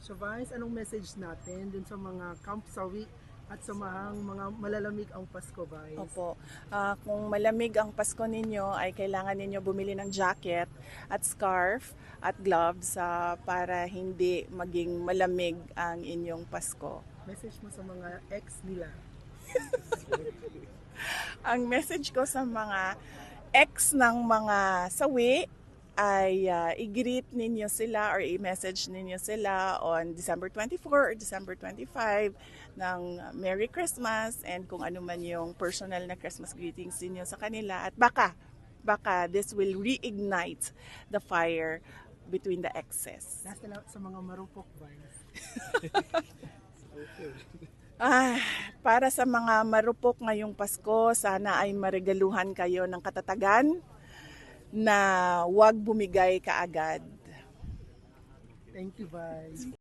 So Vice, anong message natin dun sa mga camp sawi at sa mga malalamig ang Pasko, Vice? Opo. Kung malamig ang Pasko ninyo, ay kailangan ninyo bumili ng jacket at scarf at gloves para hindi maging malamig ang inyong Pasko. Message mo sa mga ex nila. Ang message ko sa mga ex ng mga sawi ay i-greet ninyo sila or i-message ninyo sila on December 24 or December 25 ng Merry Christmas and kung ano man yung personal na Christmas greetings ninyo sa kanila at baka this will reignite the fire between the exes. Last na lang sa mga marupok, Vice. Para sa mga marupok ngayong Pasko, sana ay maregaluhan kayo ng katatagan na huwag bumigay kaagad. Thank you, Vice.